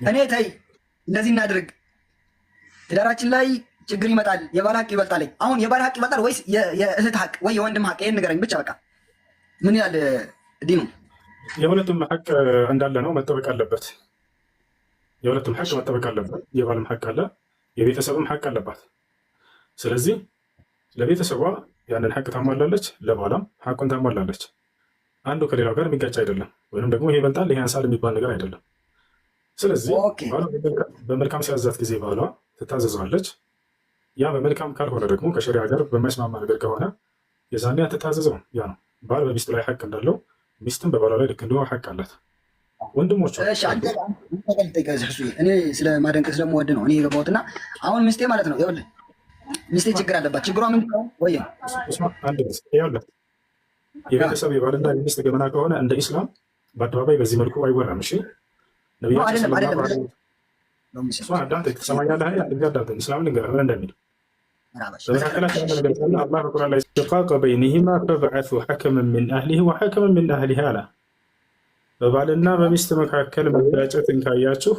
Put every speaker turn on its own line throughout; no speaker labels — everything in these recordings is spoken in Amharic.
እኔ ተይ እንደዚህ እናድርግ፣ ትዳራችን ላይ ችግር ይመጣል፣ የባል ሀቅ ይበልጣል። አሁን የባል ሀቅ ይበልጣል ወይስ የእህት ሀቅ ወይ የወንድም ሀቅ? ይሄን ንገረኝ ብቻ በቃ። ምን ያህል ዲኑ?
የሁለቱም ሀቅ እንዳለ ነው፣ መጠበቅ አለበት። የሁለቱም ሀቅ መጠበቅ አለበት። የባልም ሀቅ አለ፣ የቤተሰብም ሀቅ አለባት። ስለዚህ ለቤተሰቧ ያንን ሀቅ ታሟላለች፣ ለባሏም ሀቁን ታሟላለች። አንዱ ከሌላው ጋር የሚጋጭ አይደለም፣ ወይም ደግሞ ይሄ ይበልጣል ይሄ ያንሳል የሚባል ነገር አይደለም። ስለዚህ ባሏ በመልካም ሲያዛት ጊዜ ባሏ ትታዘዘዋለች። ያ በመልካም ካልሆነ ደግሞ ከሸሪዓ ጋር በማይስማማ ነገር ከሆነ የዛኔ አትታዘዘውም። ያ ነው ባል በሚስቱ ላይ ሀቅ እንዳለው ሚስትም በባሏ ላይ ልክ እንደሆነ ሀቅ አላት። ወንድሞቹ
እኔ ስለማደንቅ ስለምወድ ነው እኔ የገባሁትና አሁን ሚስቴ ማለት ነው ይኸውልህ፣ ሚስቴ ችግር አለባት። ችግሯ ምንድን ነው? ወይ
የቤተሰብ የባልና የሚስት ገመና ከሆነ እንደ ኢስላም በአደባባይ በዚህ መልኩ አይወራም። እሺ ነቢያችን ተሰማኛለህ? ኢስላም ልንገርህ ምን እንደሚል በመካከላቸው ያለ ነገር ካለ አላህ በቁርአን ላይ ሽቃቀ በይነሂማ ፈብዐሱ ሐከመን ሚን አህሊሂ ወሐከመን ሚን አህሊሃ አለ። በባልና በሚስት መካከል መጋጨትን ካያችሁ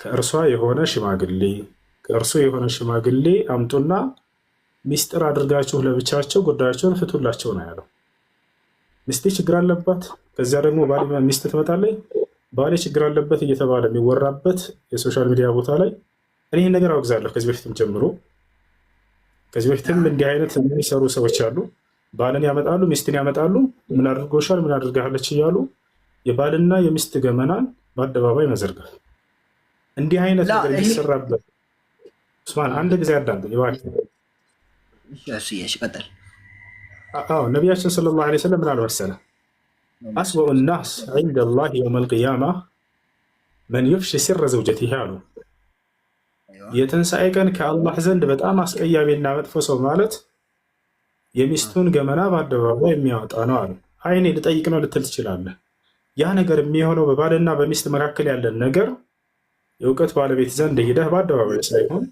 ከእርሷ የሆነ ሽማግሌ አምጡና ሚስጥር አድርጋችሁ ለብቻቸው ጉዳያቸውን ፍቱላቸው ነው ያለው። ሚስቴ ችግር አለባት፣ ከዚያ ደግሞ ሚስት ትመጣለች። ባሌ ችግር አለበት እየተባለ የሚወራበት የሶሻል ሚዲያ ቦታ ላይ እኔ ይህን ነገር አወግዛለሁ። ከዚህ በፊትም እንዲህ አይነት የሚሰሩ ሰዎች አሉ። ባልን ያመጣሉ፣ ሚስትን ያመጣሉ። ምን አድርጎሻል፣ ምን አድርጋለች እያሉ የባልና የሚስት ገመናን በአደባባይ መዘርጋት። እንዲህ አይነት ነገር የሚሰራበት ኡስማን አንድ ጊዜ አዳምጠኝ እባክህ። ነቢያችን ሰለላሁ ዐለይሂ ወሰለም ምን አሉ መሰለህ? አስወኡ ናስ ዐንደ ላህ የውመል ቂያማ መን ዩፍሺ ሲረ ዘውጀቲሂ አሉ። የትንሣኤ ቀን ከአላህ ዘንድ በጣም አስቀያሚና መጥፎ ሰው ማለት የሚስቱን ገመና በአደባባይ የሚያወጣ ነው አሉ። አይኔ ልጠይቅ ነው ልትል ትችላለህ። ያ ነገር የሚሆነው በባልና በሚስት መካከል ያለን ነገር የእውቀት ባለቤት ዘንድ ሂደህ በአደባባይ ሳይሆን